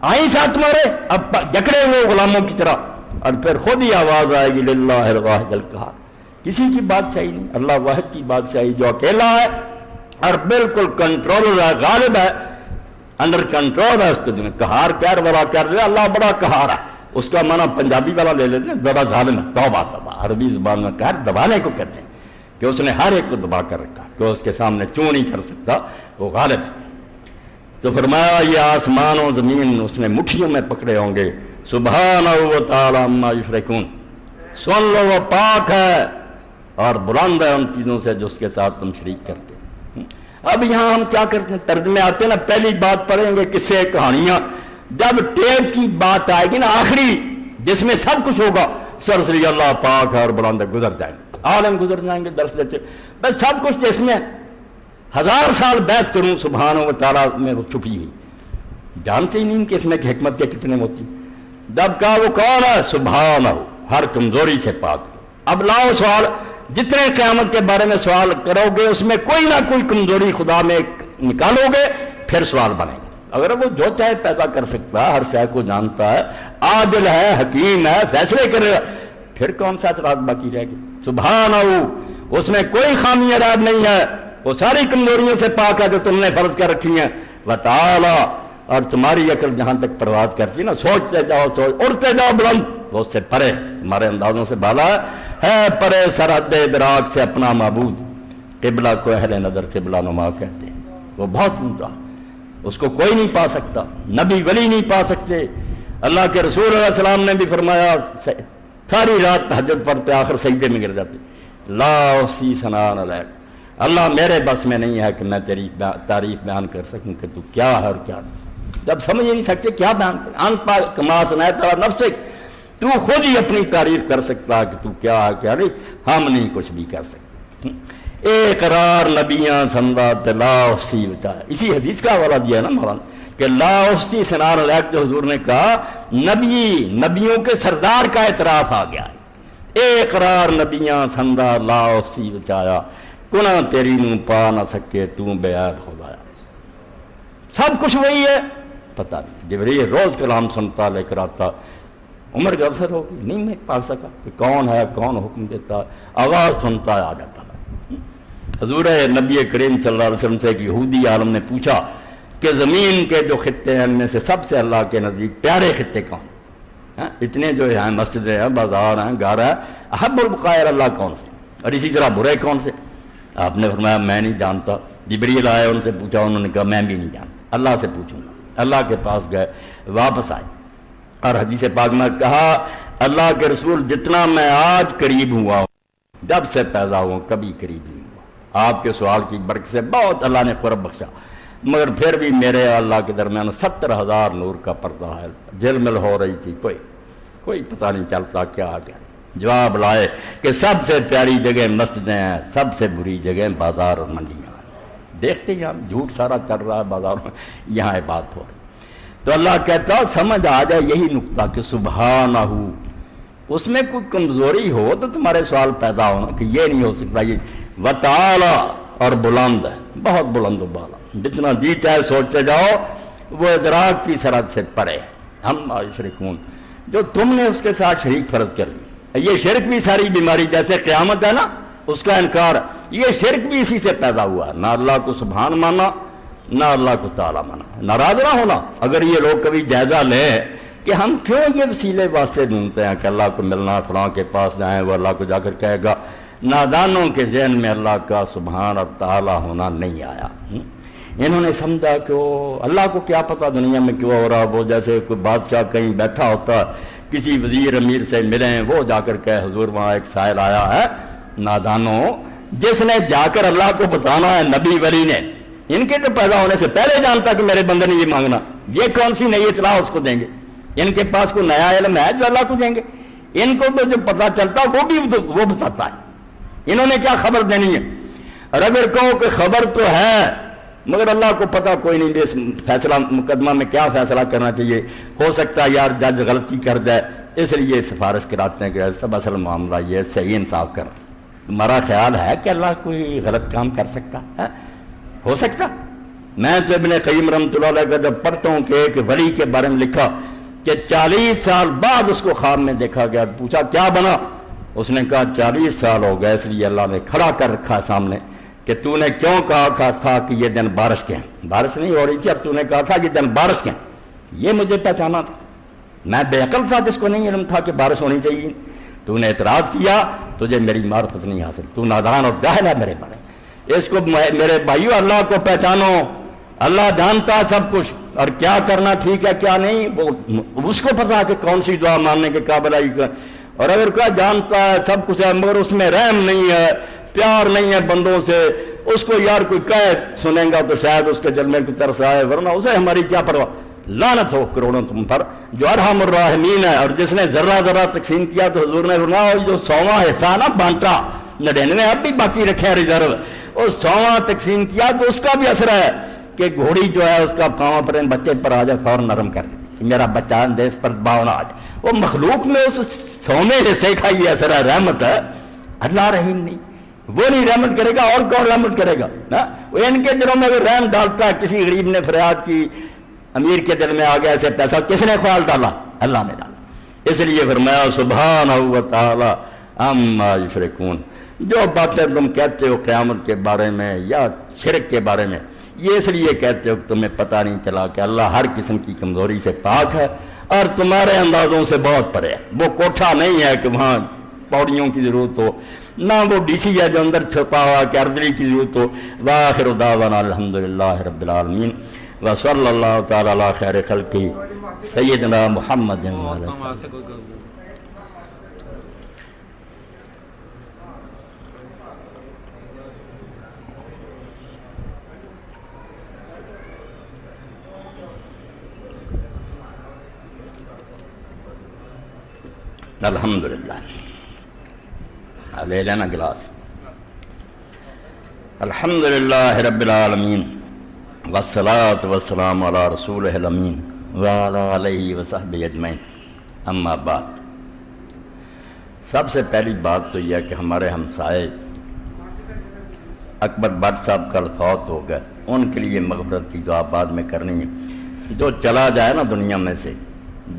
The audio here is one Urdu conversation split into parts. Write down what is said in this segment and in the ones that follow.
آئی ساتھ تمہارے اب جکڑے ہوئے غلاموں کی طرح، اور پھر خود ہی آواز آئے گی للہ الواحد القہار، کسی کی بادشاہی نہیں، اللہ واحد کی بادشاہی جو اکیلا ہے اور بالکل کنٹرول ہے، غالب ہے، انڈر کنٹرول ہے، اس کو قہار کہر والا کر رہے، اللہ بڑا قہار ہے، اس کا معنی پنجابی والا لے لیتے ہیں بڑا ظالم ہے، توبہ توبہ، عربی زبان میں قہر دبانے کو کہتے ہیں کہ اس نے ہر ایک کو دبا کر رکھا کہ اس کے سامنے چوں نہیں کر سکتا، وہ غالب ہے۔ تو فرمایا یہ آسمان و زمین اس نے مٹھیوں میں پکڑے ہوں گے، سبحانہ و تعالی عما یشرکون، سن لو وہ پاک ہے اور بلند ہے ان چیزوں سے جو اس کے ساتھ تم شریک کرتے۔ اب یہاں ہم کیا کرتے ہیں، ترجمے آتے ہیں نا، پہلی بات پڑھیں گے قصے کہانیاں، جب ٹیپ کی بات آئے گی نا آخری جس میں سب کچھ ہوگا، سرسری اللہ پاک ہے اور بلند ہے، گزر جائیں گے، عالم گزر جائیں گے، درس دیتے بس سب کچھ جس میں 1000 سال بحث کروں سبحانہ و تعالیٰ میں وہ چھپی ہوئی، جانتے ہی نہیں کہ اس میں حکمت کتنے ہوتی۔ جب کہا وہ کون ہے، سبحانہ، ہر کمزوری سے پاک۔ اب لاؤ سوال، جتنے قیامت کے بارے میں سوال کرو گے اس میں کوئی نہ کوئی کمزوری خدا میں نکالو گے، پھر سوال بنے گا۔ اگر وہ جو چاہے پیدا کر سکتا ہے، ہر شے کو جانتا ہے، عادل ہے، حکیم ہے، فیصلے کرے گا، پھر کون سا اعتراض باقی رہ گیا۔ سبحانہ، اس میں کوئی خامی عیب نہیں ہے، وہ ساری کمزوریوں سے پاک ہے جو تم نے فرض کر رکھی ہیں۔ وتعالی، اور تمہاری عقل جہاں تک پرواز کرتی ہے نا، سوچتے جاؤ اڑتے جاؤ بلند، وہ اس سے پرے، تمہارے اندازوں سے بالا ہے پرے سرحد ادراک سے اپنا معبود۔ قبلہ کو اہل نظر قبلہ نما کہتے ہیں، وہ بہت اونچا، اس کو کوئی نہیں پا سکتا، نبی ولی نہیں پا سکتے۔ اللہ کے رسول علیہ السلام نے بھی فرمایا، ساری رات تہجد پڑھتے آخر سجدے میں گر جاتے، لا احصی ثناء علیک، اللہ میرے بس میں نہیں ہے کہ میں تیری تعریف بیان کر سکوں کہ تو کیا ہے اور کیا نہیں۔ جب سمجھ ہی نہیں سکتے کیا بیان کر، انت کما ثنیت علی نفسک، تو خود ہی اپنی تعریف کر سکتا کہ تو کیا ہے کیا نہیں، ہم نہیں کچھ بھی کر سکتے۔ اقرار نبیاں سندات لا احصی بچایا، اسی حدیث کا حوالہ دیا نا مولانا کہ لا احصی ثناء علیک، جو حضور نے کہا نبیوں کے سردار کا اعتراف آ گیا ہے۔ اقرار نبیاں سندا لا احصی بچایا، گناہ تیری نو پا نہ سکے تو بے عیب خدایا۔ سب کچھ وہی ہے، پتہ نہیں، جبریل روز کلام سنتا لے کر آتا، عمر کے افسر ہو گئی، نہیں میں پا سکا کہ کون ہے، کون حکم دیتا ہے، آواز سنتا ہے آ جاتا ہے۔ حضور نبی کریم صلی اللہ علیہ وسلم سے ایک یہودی عالم نے پوچھا کہ زمین کے جو خطے ہیں ان میں سے سب سے اللہ کے نزدیک پیارے خطے کون ہیں؟ اتنے جو ہیں مسجدیں ہیں، بازار ہیں، گھر ہیں، احب البقاء اللہ کون سے، اور اسی طرح برے کون سے؟ آپ نے فرمایا میں نہیں جانتا۔ جبریل آئے، ان سے پوچھا، انہوں نے کہا میں بھی نہیں جانتا، اللہ سے پوچھوں گا۔ اللہ کے پاس گئے، واپس آئے، اور حدیث پاک میں کہا اللہ کے رسول جتنا میں آج قریب ہوا ہوں جب سے پیدا ہوں کبھی قریب نہیں ہوا۔ آپ کے سوال کی برکت سے بہت اللہ نے قرب بخشا، مگر پھر بھی میرے اللہ کے درمیان 70,000 نور کا پردہ ہے، جھلمل ہو رہی تھی، کوئی پتہ نہیں چلتا کیا آ گیا۔ جواب لائے کہ سب سے پیاری جگہ مسجدیں ہیں، سب سے بری جگہ بازار اور منڈیاں ہیں۔ دیکھتے ہیں ہم جھوٹ سارا کر رہا ہے بازاروں میں، یہاں یہ بات ہو رہی۔ تو اللہ کہتا سمجھ آ جائے یہی نقطہ کہ سبحانہ، اس میں کوئی کمزوری ہو تو تمہارے سوال پیدا ہونا کہ یہ نہیں ہو سکتا، یہ وتعالی، اور بلند ہے، بہت بلند و بالا، جتنا جی چاہے سوچتے جاؤ، وہ ادراک کی سرحد سے پرے ہے۔ ہم یشرکون، جو تم نے اس کے ساتھ شریک فرض کر لی، یہ شرک بھی ساری بیماری جیسے قیامت ہے نا اس کا انکار، یہ شرک بھی اسی سے پیدا ہوا، نہ اللہ کو سبحان مانا، نہ اللہ کو تعالیٰ مانا، ناراض نہ ہونا۔ اگر یہ لوگ کبھی جائزہ لیں کہ ہم کیوں یہ وسیلے واسطے ڈھونڈتے ہیں کہ اللہ کو ملنا، فلاں کے پاس جائیں، وہ اللہ کو جا کر کہے گا، نادانوں کے ذہن میں اللہ کا سبحان اور تعالیٰ ہونا نہیں آیا۔ انہوں نے سمجھا کہ وہ اللہ کو کیا پتہ دنیا میں کیوں ہو رہا، وہ جیسے کوئی بادشاہ کہیں بیٹھا ہوتا، کسی وزیر امیر سے ملیں، وہ جا کر کہے حضور وہاں ایک سائل آیا ہے۔ نادانوں، جس نے جا کر اللہ کو بتانا ہے نبی ولی نے، ان کے تو پیدا ہونے سے پہلے جانتا کہ میرے بندے نے یہ مانگنا، یہ کون سی نئی اطلاع اس کو دیں گے؟ ان کے پاس کوئی نیا علم ہے جو اللہ کو دیں گے؟ ان کو تو جو پتہ چلتا وہ بھی وہ بتاتا ہے، انہوں نے کیا خبر دینی ہے؟ اور اگر کہو کہ خبر تو ہے مگر اللہ کو پتہ کوئی نہیں، اس فیصلہ مقدمہ میں کیا فیصلہ کرنا چاہیے، ہو سکتا ہے یار جج غلطی کر جائے، اس لیے سفارش کراتے ہیں کہ سب اصل معاملہ یہ صحیح انصاف کرنا۔ تمہارا خیال ہے کہ اللہ کوئی غلط کام کر سکتا ہے؟ ہو سکتا؟ میں تو ابن قیم رحمۃ اللہ علیہ کا جب پڑھتا ہوں کہ ایک ولی کے بارے میں لکھا کہ 40 سال بعد اس کو خواب میں دیکھا گیا، پوچھا کیا بنا؟ اس نے کہا 40 سال ہو گئے، اس لیے اللہ نے کھڑا کر رکھا سامنے کہ تو نے کیوں کہا تھا کہ یہ دن بارش کے ہیں، بارش نہیں ہو رہی تھی، اب تو نے کہا تھا یہ دن بارش کے ہیں، یہ مجھے پہچانا تھا، میں بے عقل تھا جس کو نہیں علم تھا کہ بارش ہونی چاہیے، تو نے اعتراض کیا، تجھے میری معرفت نہیں حاصل، تو نادان اور جاہل ہے میرے بارے میں۔ اس کو میرے بھائیو اللہ کو پہچانو، اللہ جانتا سب کچھ، اور کیا کرنا ٹھیک ہے کیا نہیں وہ اس کو پتا کہ کون سی دعا ماننے کے قابل آئی کا، اور اگر کوئی جانتا ہے سب کچھ ہے مگر اس میں رحم نہیں ہے، پیار نہیں ہے بندوں سے، اس کو یار کوئی کہے سنیں گا تو شاید اس کے دل میں کوئی ترس آئے، ورنہ اسے ہماری کیا پرواہ۔ لعنت ہو کروڑوں تم پر جو ارحم الراحمین ہے، اور جس نے ذرہ ذرہ تقسیم کیا تو حضور نے فرمایا جو 100واں حصہ نہ بانٹا، 99 اب بھی باقی رکھے ریزرو، اور 100واں تقسیم کیا تو اس کا بھی اثر ہے کہ گھوڑی جو ہے اس کا پاؤں پر بچے پر آ جائے فوراً نرم کر کہ میرا بچہ دیس پر باؤنا آ جائے، وہ مخلوق میں اس 100ویں حصے کا یہ اثر ہے، رحمت ہے۔ اللہ رحیم نہیں، وہ نہیں رحمت کرے گا اور کون رحمت کرے گا؟ وہ ان کے دلوں میں اگر رحم ڈالتا ہے، کسی غریب نے فریاد کی، امیر کے دل میں آ گیا ایسے پیسہ، کس نے خیال ڈالا؟ اللہ نے ڈالا۔ اس لیے فرمایا سبحانہ و تعالی عما یشرکون، جو باتیں تم کہتے ہو قیامت کے بارے میں یا شرک کے بارے میں، یہ اس لیے کہتے ہو کہ تمہیں پتہ نہیں چلا کہ اللہ ہر قسم کی کمزوری سے پاک ہے اور تمہارے اندازوں سے بہت پرے ہے۔ وہ کوٹھا نہیں ہے کہ وہاں پوڑیوں کی ضرورت ہو، نہ وہ ڈی سی ہے جو اندر چھپا ہوا کہ اردلی کی ضرورت ہو۔ وآخر دعوانا الحمدللہ رب العالمین وصلی اللہ تعالی علی خیر خلقہ سیدنا محمد الحمدللہ۔ لے لینا گلاس۔ الحمدللہ رب العالمین والصلاة والسلام علی رسولہ الامین وعلی آلہ وصحبہ اجمعین، اما بعد۔ سب سے پہلی بات تو یہ ہے کہ ہمارے ہمسائے اکبر بٹ صاحب کل فوت ہو گئے، ان کے لیے مغفرت کی دعا بعد میں کرنی ہے۔ جو چلا جائے نا دنیا میں سے،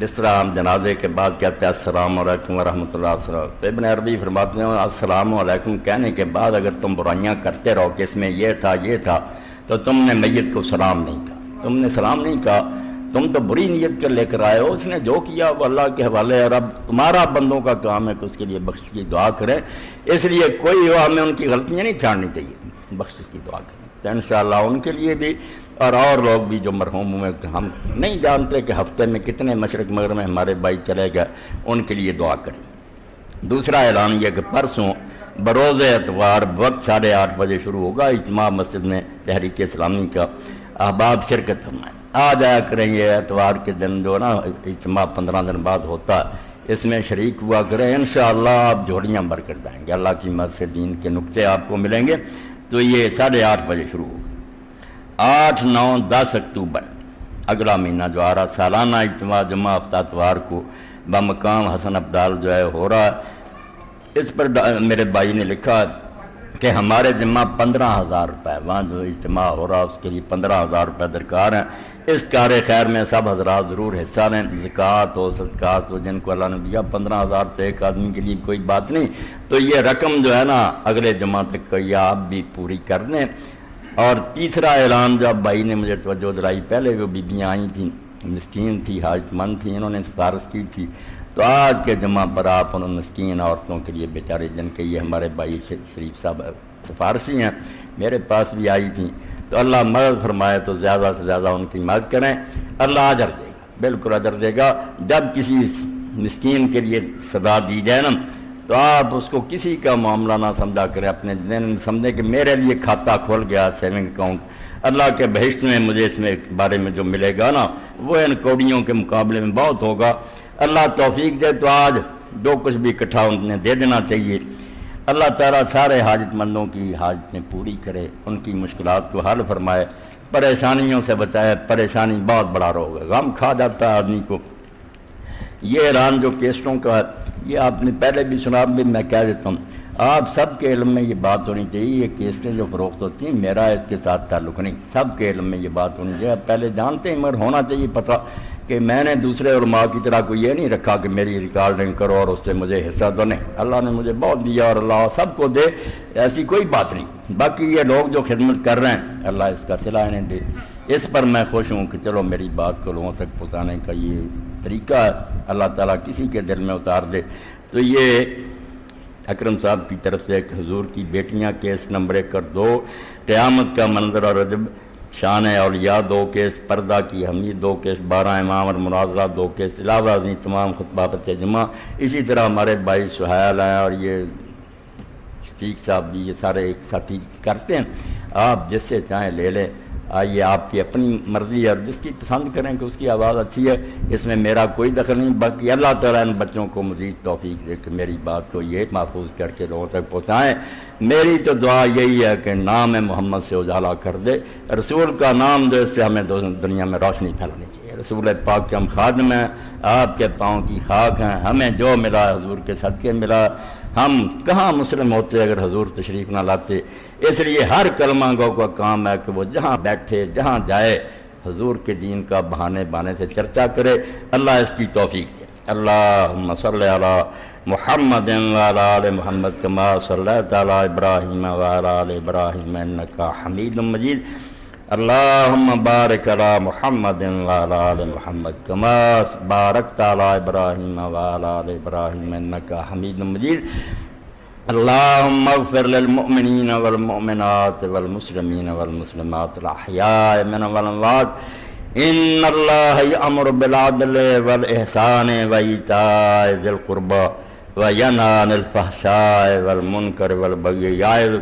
جس طرح ہم جنازے کے بعد کہتے ہیں السلام علیکم ورحمۃ اللہ وبرکاتہ، تو ابن عربی فرماتے ہیں السلام علیکم کہنے کے بعد اگر تم برائیاں کرتے رہو کہ اس میں یہ تھا تو تم نے میت کو سلام نہیں کہا، تم نے سلام نہیں کہا، تم تو بری نیت کر لے کر آئے ہو، اس نے جو کیا وہ اللہ کے حوالے ہے، اور اب تمہارا بندوں کا کام ہے کہ اس کے لیے بخشش کی دعا کریں۔ اس لیے کوئی ہو ہمیں ان کی غلطیاں نہیں چھاڑنی چاہیے، بخشش کی دعا کریں تو انشاءاللہ ان کے لیے بھی اور لوگ بھی جو مرحوم ہوئے، ہم نہیں جانتے کہ ہفتے میں کتنے مشرق مغرب میں ہمارے بھائی چلے گئے، ان کے لیے دعا کریں۔ دوسرا اعلان یہ کہ پرسوں بروز اتوار وقت 8:30 بجے شروع ہوگا اجتماع مسجد میں تحریک اسلامی کا، احباب شرکت فرمائیں، آ جایا کریں۔ یہ اتوار کے دن جو نا اجتماع 15 دن بعد ہوتا ہے، اس میں شریک ہوا کریں، انشاءاللہ آپ جھوڑیاں بھر کر جائیں گے، اللہ کی مدد سے دین کے نقطے آپ کو ملیں گے۔ تو یہ 8:30 بجے شروع ہوگا۔ 8، 9، 10 اکتوبر اگلا مہینہ جو آ رہا، سالانہ اجتماع جمعہ ہفتہ اتوار کو بمقام حسن عبدال جو ہے ہو رہا ہے۔ اس پر میرے بھائی نے لکھا کہ ہمارے ذمہ 15,000 روپے، وہاں جو اجتماع ہو رہا اس کے لیے 15,000 روپے درکار ہیں۔ اس کار خیر میں سب حضرات ضرور حصہ لیں، زکوٰۃ ہو صدقات ہو، جن کو اللہ نے دیا 15,000 تو ایک آدمی کے لیے کوئی بات نہیں، تو یہ رقم جو ہے نا اگلے جمعہ تک یہ آپ بھی پوری کر دیں۔ اور تیسرا اعلان جب بھائی نے مجھے توجہ دلائی، پہلے وہ بیبیاں آئی تھیں، مسکین تھی، حاجت مند تھیں، انہوں نے سفارش کی تھی، تو آج کے جمعہ پر آپ ان مسکین عورتوں کے لیے بیچارے، جن کے یہ ہمارے بھائی شریف صاحب سفارشی ہیں، میرے پاس بھی آئی تھیں، تو اللہ مدد فرمائے تو زیادہ سے زیادہ ان کی مدد کریں، اللہ اجر دے گا، بالکل اجر دے گا۔ جب کسی مسکین کے لیے صدا دی جائے نا تو آپ اس کو کسی کا معاملہ نہ سمجھا کریں، اپنے ذہن سمجھیں کہ میرے لیے کھاتہ کھول گیا سیونگ اکاؤنٹ، اللہ کے بہشت میں مجھے اس میں بارے میں جو ملے گا نا وہ ان کوڑیوں کے مقابلے میں بہت ہوگا۔ اللہ توفیق دے تو آج جو کچھ بھی اکٹھا انہیں دے دینا چاہیے۔ اللہ تعالیٰ سارے حاجت مندوں کی حاجتیں پوری کرے، ان کی مشکلات کو حل فرمائے، پریشانیوں سے بچائے۔ پریشانی بہت بڑا روگ ہے، غم کھا جاتا ہے آدمی کو۔ یہ اعلان جو کیسٹوں کا ہے یہ آپ نے پہلے بھی سنا، بھی میں کہہ دیتا ہوں، آپ سب کے علم میں یہ بات ہونی چاہیے، یہ کیسٹیں جو فروخت ہوتی ہیں میرا اس کے ساتھ تعلق نہیں، سب کے علم میں یہ بات ہونی چاہیے۔ پہلے جانتے ہیں مگر ہونا چاہیے پتہ کہ میں نے دوسرے علماء کی طرح کوئی یہ نہیں رکھا کہ میری ریکارڈنگ کرو اور اس سے مجھے حصہ دو، نہیں، اللہ نے مجھے بہت دیا اور اللہ سب کو دے، ایسی کوئی بات نہیں۔ باقی یہ لوگ جو خدمت کر رہے ہیں اللہ اس کا صلہ انہیں دے، اس پر میں خوش ہوں کہ چلو میری بات کو لوگوں تک پہنچانے کا یہ طریقہ ہے، اللہ تعالیٰ کسی کے دل میں اتار دے۔ تو یہ اکرم صاحب کی طرف سے ایک حضور کی بیٹیاں کیس نمبر 1 اور 2، قیامت کا منظر اور رجب، شان اولیاء 2 کیس، پردہ کی حمید 2 کیس، 12 امام اور مناظرہ 2 کیس، علاوہ ازیں تمام خطبہ بچے جمعہ، اسی طرح ہمارے بھائی سہیل ہیں اور یہ شفیق صاحب بھی، یہ سارے ایک ساتھی کرتے ہیں۔ آپ جس سے چاہیں لے لیں، آئیے، آپ کی اپنی مرضی ہے اور جس کی پسند کریں کہ اس کی آواز اچھی ہے، اس میں میرا کوئی دخل نہیں۔ باقی اللہ تعالیٰ ان بچوں کو مزید توفیق دے کہ میری بات کو یہ محفوظ کر کے لوگوں تک پہنچائیں۔ میری تو دعا یہی ہے کہ نام محمد سے اجالا کر دے، رسول کا نام دے، اس سے ہمیں دنیا میں روشنی پھیلانی چاہیے۔ رسول پاک کے ہم خادم ہیں، آپ کے پاؤں کی خاک ہیں، ہمیں جو ملا حضور کے صدقے ملا، ہم کہاں مسلم ہوتے اگر حضور تشریف نہ لاتے۔ اس لیے ہر کلمہ گو کا کام ہے کہ وہ جہاں بیٹھے جہاں جائے حضور کے دین کا بہانے بانے سے چرچا کرے، اللہ اس کی توفیق دے۔ اللہم صلی علی محمد وعلی آل محمد کما صلیت علی ابراہیم وعلی آل ابراہیم انکا حمید مجید۔ اللہم بارک علی محمد وعلی آل محمد کما بارکت علی ابراہیم وعلی آل ابراہیم انکا حمید مجید۔ اللہم اغفر للمؤمنین والمؤمنات والمسلمین والمسلمات الاحیاء منهم والاموات، ان اللہ یأمر بالعدل والاحسان وایتاء ذی القربى وینہی عن الفحشاء والمنکر والبغی یعظکم